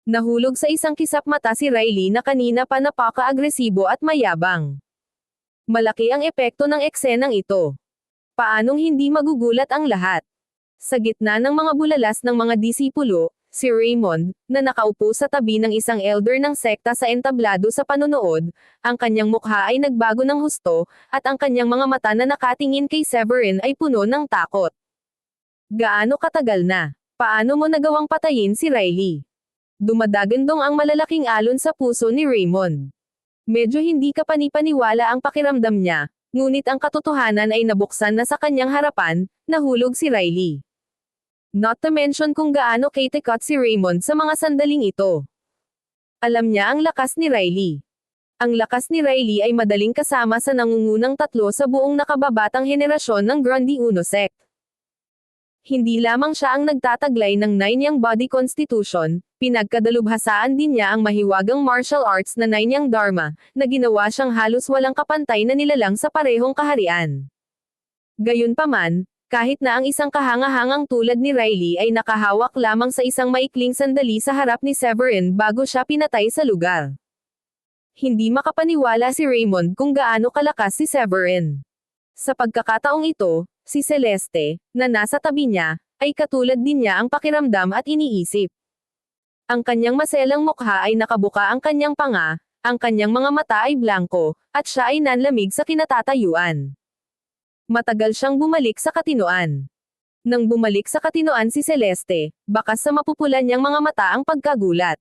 Nahulog sa isang kisap mata si Riley na kanina pa napaka-agresibo at mayabang. Malaki ang epekto ng eksenang ito. Paanong hindi magugulat ang lahat? Sa gitna ng mga bulalas ng mga disipulo, si Raymond, na nakaupo sa tabi ng isang elder ng sekta sa entablado sa panonood, ang kanyang mukha ay nagbago ng husto, at ang kanyang mga mata na nakatingin kay Severin ay puno ng takot. Gaano katagal na? Paano mo nagawang patayin si Riley? Dumadagandong ang malalaking alon sa puso ni Raymond. Medyo hindi kapani-paniwala ang pakiramdam niya, ngunit ang katotohanan ay nabuksan na sa kanyang harapan, nahulog si Riley. Not to mention kung gaano katikot si Raymond sa mga sandaling ito. Alam niya ang lakas ni Riley. Ang lakas ni Riley ay madaling kasama sa nangungunang tatlo sa buong nakababatang henerasyon ng Grundy Uno sect. Hindi lamang siya ang nagtataglay ng 9 Yang Body Constitution, pinagkadalubhasaan din niya ang mahiwagang martial arts na 9 Yang Dharma, na ginawa siyang halos walang kapantay na nilalang sa parehong kaharian. Gayunpaman, kahit na ang isang kahangahangang tulad ni Riley ay nakahawak lamang sa isang maikling sandali sa harap ni Severin bago siya pinatay sa lugar. Hindi makapaniwala si Raymond kung gaano kalakas si Severin. Sa pagkakataong ito, si Celeste, na nasa tabi niya, ay katulad din niya ang pakiramdam at iniisip. Ang kanyang maselang mukha ay nakabuka ang kanyang panga, ang kanyang mga mata ay blanko, at siya ay nanlamig sa kinatatayuan. Matagal siyang bumalik sa katinoan. Nang bumalik sa katinoan si Celeste, bakas sa mapupulan niyang mga mata ang pagkagulat.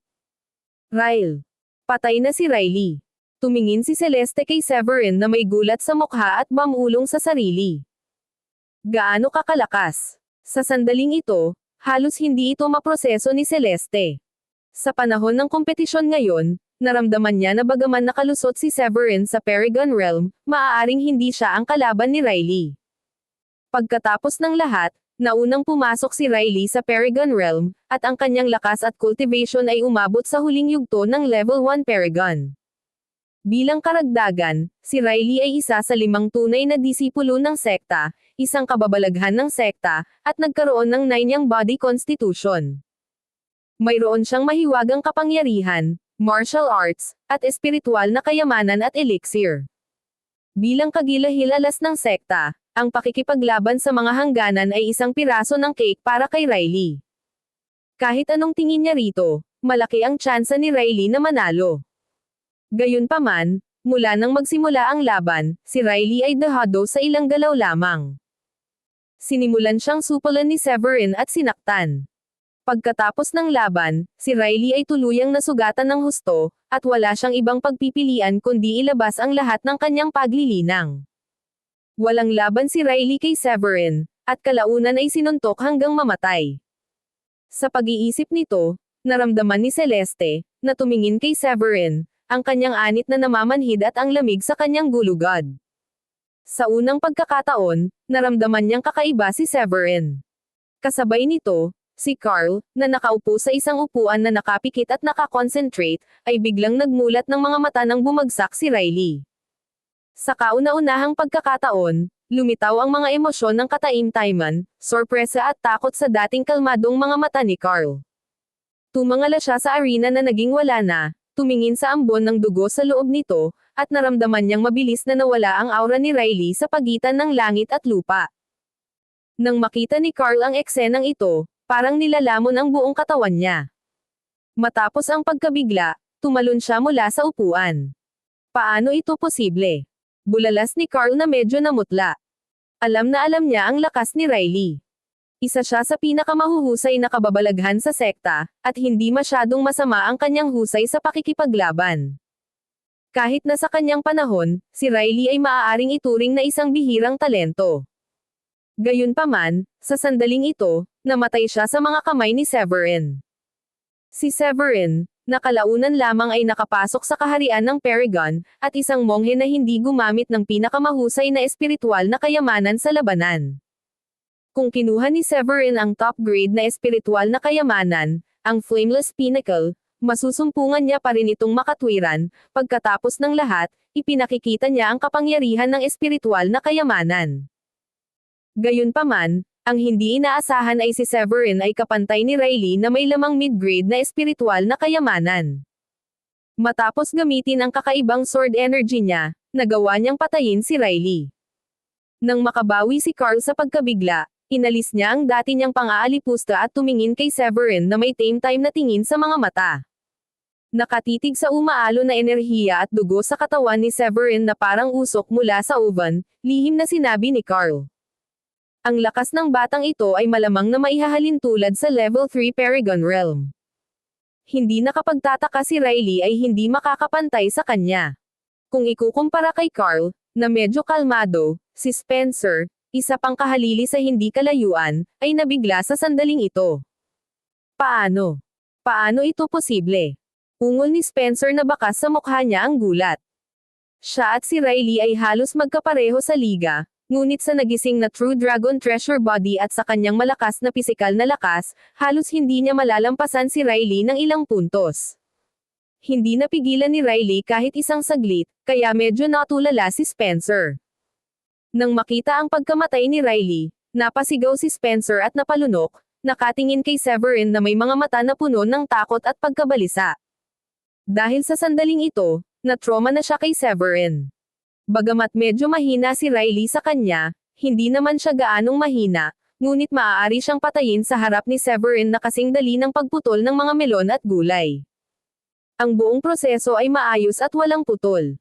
Ryle. Patay na si Riley. Tumingin si Celeste kay Severin na may gulat sa mukha at mamulong sa sarili. Gaano kakalakas? Sa sandaling ito, halos hindi ito maproseso ni Celeste. Sa panahon ng kompetisyon ngayon, naramdaman niya na bagaman nakalusot si Severin sa Paragon Realm, maaaring hindi siya ang kalaban ni Riley. Pagkatapos ng lahat, naunang pumasok si Riley sa Paragon Realm, at ang kanyang lakas at cultivation ay umabot sa huling yugto ng level 1 Paragon. Bilang karagdagan, si Riley ay isa sa 5 tunay na disipulo ng sekta, isang kababalaghan ng sekta, at nagkaroon ng 9 yang body constitution. Mayroon siyang mahiwagang kapangyarihan, martial arts, at espiritual na kayamanan at elixir. Bilang kagilahilalas ng sekta, ang pakikipaglaban sa mga hangganan ay isang piraso ng cake para kay Riley. Kahit anong tingin niya rito, malaki ang tsansa ni Riley na manalo. Gayunpaman, mula nang magsimula ang laban, si Riley ay dehado sa ilang galaw lamang. Sinimulan siyang supulan ni Severin at sinaktan. Pagkatapos ng laban, si Riley ay tuluyang nasugatan ng husto, at wala siyang ibang pagpipilian kundi ilabas ang lahat ng kanyang paglilinang. Walang laban si Riley kay Severin, at kalaunan ay sinuntok hanggang mamatay. Sa pag-iisip nito, naramdaman ni Celeste, na tumingin kay Severin, ang kanyang anit na namamanhid at ang lamig sa kanyang gulugod. Sa unang pagkakataon, naramdaman niyang kakaiba si Severin. Kasabay nito, si Carl, na nakaupo sa isang upuan na nakapikit at nakakonsentrate, ay biglang nagmulat ng mga mata nang bumagsak si Riley. Sa kauna-unahang pagkakataon, lumitaw ang mga emosyon ng kataimtayman, sorpresa at takot sa dating kalmadong mga mata ni Carl. Tumangala siya sa arena na naging wala na, tumingin sa ambon ng dugo sa loob nito, at naramdaman niyang mabilis na nawala ang aura ni Riley sa pagitan ng langit at lupa. Nang makita ni Carl ang eksenang ito, parang nilalamon ang buong katawan niya. Matapos ang pagkabigla, tumalon siya mula sa upuan. Paano ito posible? Bulalas ni Carl na medyo namutla. Alam na alam niya ang lakas ni Riley. Isa siya sa pinakamahuhusay na kababalaghan sa sekta, at hindi masyadong masama ang kanyang husay sa pakikipaglaban. Kahit na sa kanyang panahon, si Riley ay maaaring ituring na isang bihirang talento. Gayunpaman, sa sandaling ito, namatay siya sa mga kamay ni Severin. Si Severin, na kalaunan lamang ay nakapasok sa kaharian ng Paragon, at isang monghe na hindi gumamit ng pinakamahusay na espiritual na kayamanan sa labanan. Kung kinuha ni Severin ang top grade na espiritual na kayamanan, ang Flameless Pinnacle, masusumpungan niya pa rin itong makatwiran, pagkatapos ng lahat, ipinakikita niya ang kapangyarihan ng espiritual na kayamanan. Gayunpaman, ang hindi inaasahan ay si Severin ay kapantay ni Riley na may lamang mid-grade na espiritual na kayamanan. Matapos gamitin ang kakaibang sword energy niya, nagawa niyang patayin si Riley. Nang makabawi si Carl sa pagkabigla, inalis niya ang dati niyang pang-aalipusta at tumingin kay Severin na may time na tingin sa mga mata. Nakatitig sa umaalo na enerhiya at dugo sa katawan ni Severin na parang usok mula sa oven, lihim na sinabi ni Carl. Ang lakas ng batang ito ay malamang na maihahalin tulad sa level 3 Paragon Realm. Hindi nakapagtataka si Riley ay hindi makakapantay sa kanya. Kung ikukumpara kay Carl, na medyo kalmado, si Spencer, isa pang kahalili sa hindi kalayuan, ay nabigla sa sandaling ito. Paano? Paano ito posible? Ungol ni Spencer na bakas sa mukha niya ang gulat. Siya at si Riley ay halos magkapareho sa liga, ngunit sa nagising na True Dragon Treasure Body at sa kanyang malakas na pisikal na lakas, halos hindi niya malalampasan si Riley ng ilang puntos. Hindi napigilan ni Riley kahit isang saglit, kaya medyo natulala si Spencer. Nang makita ang pagkamatay ni Riley, napasigaw si Spencer at napalunok, nakatingin kay Severin na may mga mata na puno ng takot at pagkabalisa. Dahil sa sandaling ito, na-trauma na siya kay Severin. Bagamat medyo mahina si Riley sa kanya, hindi naman siya gaanong mahina, ngunit maaari siyang patayin sa harap ni Severin na kasing dali ng pagputol ng mga melon at gulay. Ang buong proseso ay maayos at walang putol.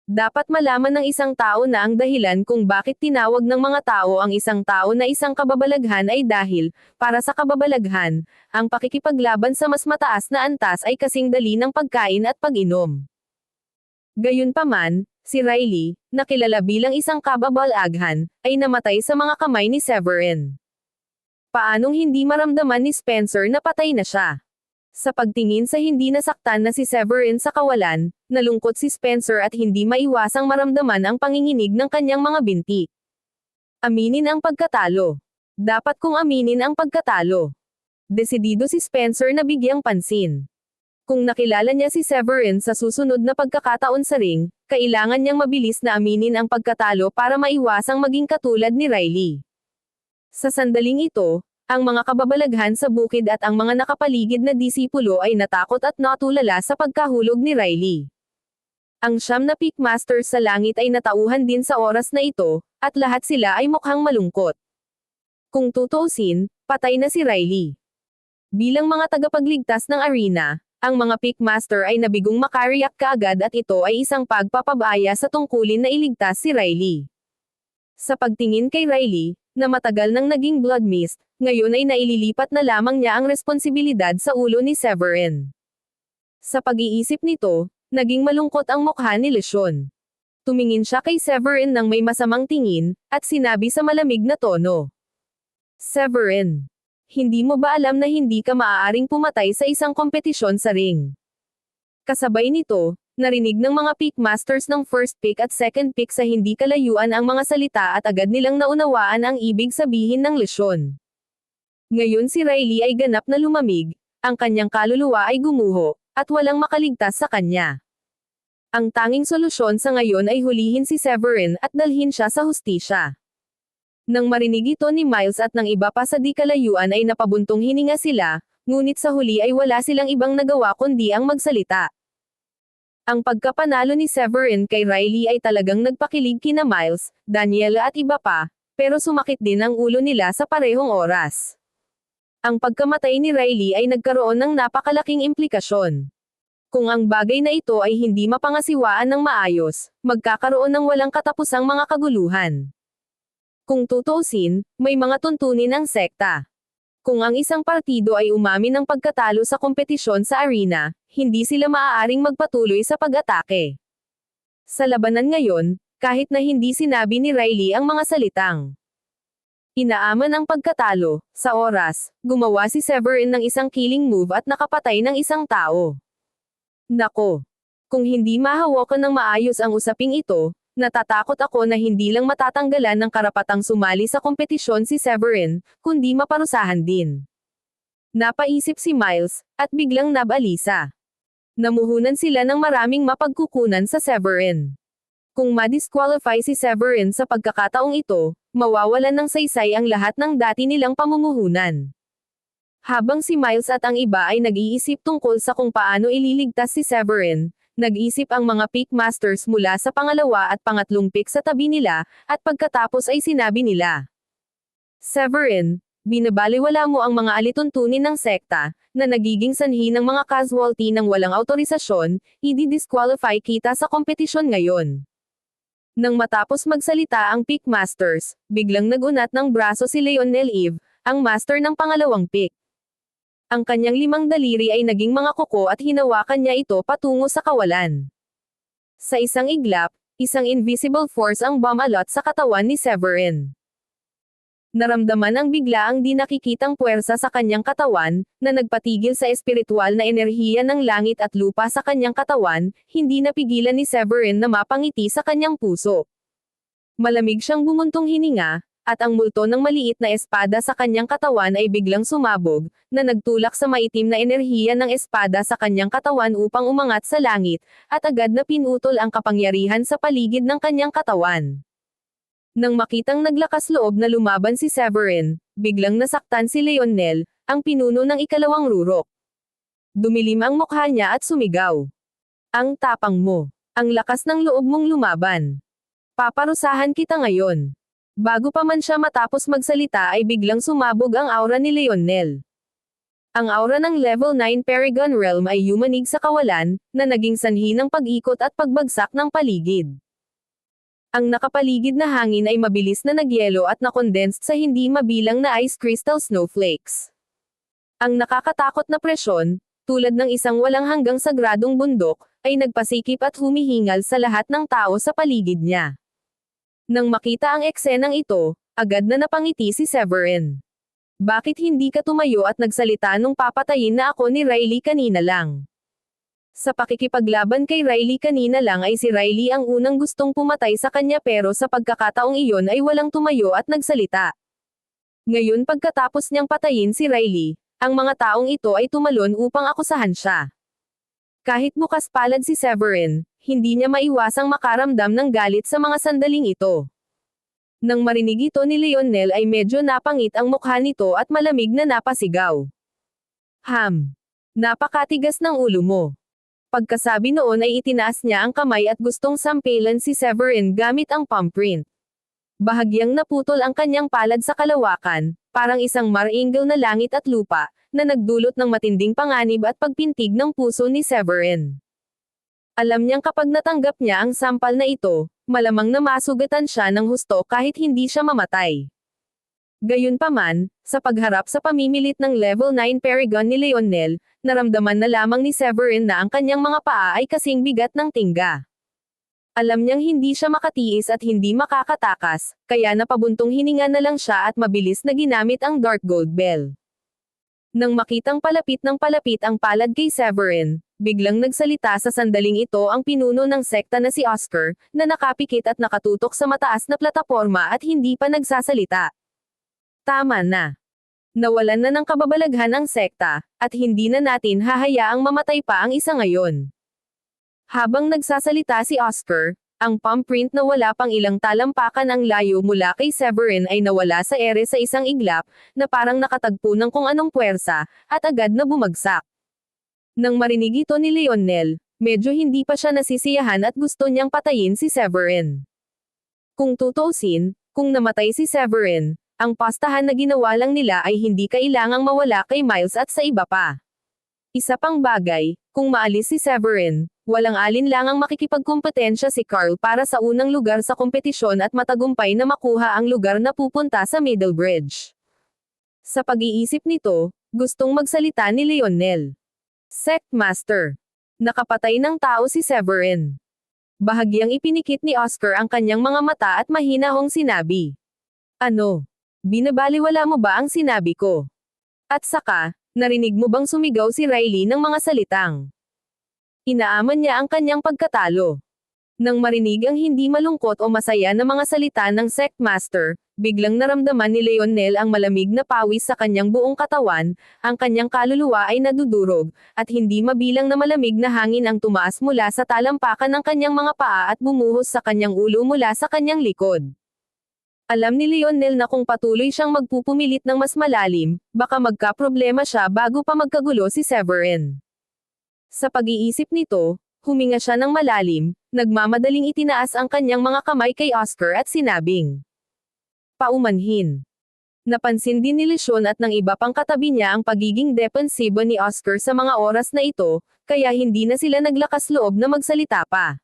Dapat malaman ng isang tao na ang dahilan kung bakit tinawag ng mga tao ang isang tao na isang kababalaghan ay dahil, para sa kababalaghan, ang pakikipaglaban sa mas mataas na antas ay kasing dali ng pagkain at pag-inom. Gayunpaman, si Riley, na kilala bilang isang kababalaghan, ay namatay sa mga kamay ni Severin. Paanong hindi maramdaman ni Spencer na patay na siya? Sa pagtingin sa hindi nasaktan na si Severin sa kawalan, nalungkot si Spencer at hindi maiwasang maramdaman ang panginginig ng kanyang mga binti. Aminin ang pagkatalo. Dapat kong aminin ang pagkatalo. Desidido si Spencer na bigyang pansin. Kung nakilala niya si Severin sa susunod na pagkakataon sa ring, kailangan niyang mabilis na aminin ang pagkatalo para maiwasang maging katulad ni Riley. Sa sandaling ito, ang mga kababalaghan sa bukid at ang mga nakapaligid na disipulo ay natakot at natulala sa pagkahulog ni Riley. Ang 9 na Pickmasters sa langit ay natauhan din sa oras na ito, at lahat sila ay mukhang malungkot. Kung tutuusin, patay na si Riley. Bilang mga tagapagligtas ng arena, ang mga Pickmaster ay nabigong makariyak kaagad at ito ay isang pagpapabaya sa tungkulin na iligtas si Riley. Sa pagtingin kay Riley, na matagal nang naging blood mist, ngayon ay naililipat na lamang niya ang responsibilidad sa ulo ni Severin. Sa pag-iisip nito, naging malungkot ang mukha ni Lesion. Tumingin siya kay Severin nang may masamang tingin, at sinabi sa malamig na tono. Severin, hindi mo ba alam na hindi ka maaaring pumatay sa isang kompetisyon sa ring? Kasabay nito, narinig ng mga Pickmasters ng first pick at second pick sa hindi kalayuan ang mga salita at agad nilang naunawaan ang ibig sabihin ng lesyon. Ngayon si Riley ay ganap na lumamig, ang kanyang kaluluwa ay gumuho, at walang makaligtas sa kanya. Ang tanging solusyon sa ngayon ay hulihin si Severin at dalhin siya sa hustisya. Nang marinig ito ni Miles at ng iba pa sa di kalayuan ay napabuntong hininga sila, ngunit sa huli ay wala silang ibang nagawa kundi ang magsalita. Ang pagkapanalo ni Severin kay Riley ay talagang nagpakilig kina Miles, Daniela at iba pa, pero sumakit din ang ulo nila sa parehong oras. Ang pagkamatay ni Riley ay nagkaroon ng napakalaking implikasyon. Kung ang bagay na ito ay hindi mapangasiwaan ng maayos, magkakaroon ng walang katapusang mga kaguluhan. Kung tutuusin, may mga tuntunin ang sekta. Kung ang isang partido ay umamin ng pagkatalo sa kompetisyon sa arena, hindi sila maaaring magpatuloy sa pag-atake. Sa labanan ngayon, kahit na hindi sinabi ni Riley ang mga salitang inaaman ang pagkatalo, sa oras, gumawa si Severin ng isang killing move at nakapatay ng isang tao. Nako! Kung hindi mahawakan ng maayos ang usaping ito, natatakot ako na hindi lang matatanggalan ng karapatang sumali sa kompetisyon si Severin, kundi maparusahan din. Napaisip si Miles, at biglang nabalisa. Namuhunan sila ng maraming mapagkukunan sa Severin. Kung ma-disqualify si Severin sa pagkakataong ito, mawawalan ng saysay ang lahat ng dati nilang pamumuhunan. Habang si Miles at ang iba ay nag-iisip tungkol sa kung paano ililigtas si Severin, nag-isip ang mga Pickmasters mula sa pangalawa at pangatlong pick sa tabi nila, at pagkatapos ay sinabi nila. Severin, binabaliwala mo ang mga alituntunin ng sekta, na nagiging sanhi ng mga casualty ng walang autorisasyon, i-disqualify kita sa kompetisyon ngayon. Nang matapos magsalita ang Pickmasters, biglang nagunat ng braso si Leonel Eve, ang master ng pangalawang pick. Ang kanyang 5 daliri ay naging mga kuko at hinawakan niya ito patungo sa kawalan. Sa isang iglap, isang invisible force ang bumalot sa katawan ni Severin. Naramdaman ang biglaang di nakikitang puwersa sa kanyang katawan, na nagpatigil sa espiritual na enerhiya ng langit at lupa sa kanyang katawan, hindi napigilan ni Severin na mapangiti sa kanyang puso. Malamig siyang bumuntong hininga, at ang multo ng maliit na espada sa kanyang katawan ay biglang sumabog, na nagtulak sa maitim na enerhiya ng espada sa kanyang katawan upang umangat sa langit, at agad na pinutol ang kapangyarihan sa paligid ng kanyang katawan. Nang makitang naglakas loob na lumaban si Severin, biglang nasaktan si Leonel, ang pinuno ng ikalawang rurok. Dumilim ang mukha niya at sumigaw. Ang tapang mo. Ang lakas ng loob mong lumaban. Paparusahan kita ngayon. Bago pa man siya matapos magsalita ay biglang sumabog ang aura ni Leonel. Ang aura ng Level 9 Paragon Realm ay yumanig sa kawalan, na naging sanhi ng pag-ikot at pagbagsak ng paligid. Ang nakapaligid na hangin ay mabilis na nagyelo at nakondensed sa hindi mabilang na ice crystal snowflakes. Ang nakakatakot na presyon, tulad ng isang walang hanggang sagradong bundok, ay nagpasikip at humihingal sa lahat ng tao sa paligid niya. Nang makita ang eksenang ito, agad na napangiti si Severin. Bakit hindi ka tumayo at nagsalita nung papatayin na ako ni Riley kanina lang? Sa pakikipaglaban kay Riley kanina lang ay si Riley ang unang gustong pumatay sa kanya pero sa pagkakataong iyon ay walang tumayo at nagsalita. Ngayon pagkatapos niyang patayin si Riley, ang mga taong ito ay tumalon upang akusahan siya. Kahit bukas palad si Severin, hindi niya maiwasang makaramdam ng galit sa mga sandaling ito. Nang marinig ito ni Leonel ay medyo napangit ang mukha nito at malamig na napasigaw. Napakatigas ng ulo mo. Pagkasabi noon ay itinaas niya ang kamay at gustong sampilan si Severin gamit ang palm print. Bahagyang naputol ang kanyang palad sa kalawakan, parang isang marangel na langit at lupa, na nagdulot ng matinding panganib at pagpintig ng puso ni Severin. Alam niyang kapag natanggap niya ang sampal na ito, malamang na masugatan siya ng husto kahit hindi siya mamatay. Gayunpaman, sa pagharap sa pamimilit ng level 9 Paragon ni Leonel, naramdaman na lamang ni Severin na ang kanyang mga paa ay kasing bigat ng tingga. Alam niyang hindi siya makatiis at hindi makakatakas, kaya napabuntong hininga na lang siya at mabilis na ginamit ang Dark Gold Bell. Nang makitang palapit ng palapit ang palad kay Severin, biglang nagsalita sa sandaling ito ang pinuno ng sekta na si Oscar, na nakapikit at nakatutok sa mataas na plataporma at hindi pa nagsasalita. Tama na. Nawalan na ng kababalaghan ang sekta, at hindi na natin hahayaang mamatay pa ang isa ngayon. Habang nagsasalita si Oscar, ang palm print na wala pang ilang talampakan ang layo mula kay Severin ay nawala sa ere sa isang iglap, na parang nakatagpo ng kung anong puwersa, at agad na bumagsak. Nang marinig ito ni Leonel, medyo hindi pa siya nasisiyahan at gusto niyang patayin si Severin. Kung tutuusin, kung namatay si Severin, ang pastahan na ginawa lang nila ay hindi kailangang mawala kay Miles at sa iba pa. Isa pang bagay, kung maalis si Severin, walang alinlangang makikipagkompetensya si Carl para sa unang lugar sa kompetisyon at matagumpay na makuha ang lugar na pupunta sa Middlebridge. Sa pag-iisip nito, gustong magsalita ni Leonel. Sect Master. Nakapatay ng tao si Severin. Bahagyang ipinikit ni Oscar ang kanyang mga mata at mahinahong sinabi. Ano? Binabaliwala mo ba ang sinabi ko? At saka, narinig mo bang sumigaw si Riley ng mga salitang? Inaaman niya ang kanyang pagkatalo. Nang marinig ang hindi malungkot o masaya na mga salita ng Sect Master, biglang naramdaman ni Leonel ang malamig na pawis sa kanyang buong katawan, ang kanyang kaluluwa ay nadudurog, at hindi mabilang na malamig na hangin ang tumaas mula sa talampakan ng kanyang mga paa at bumuhos sa kanyang ulo mula sa kanyang likod. Alam ni Leonel na kung patuloy siyang magpupumilit ng mas malalim, baka magkaproblema siya bago pa magkagulo si Severin. Sa pag-iisip nito, huminga siya ng malalim, nagmamadaling itinaas ang kanyang mga kamay kay Oscar at sinabing, paumanhin. Napansin din ni Lesion at ng iba pang katabi niya ang pagiging depensibo ni Oscar sa mga oras na ito, kaya hindi na sila naglakas loob na magsalita pa.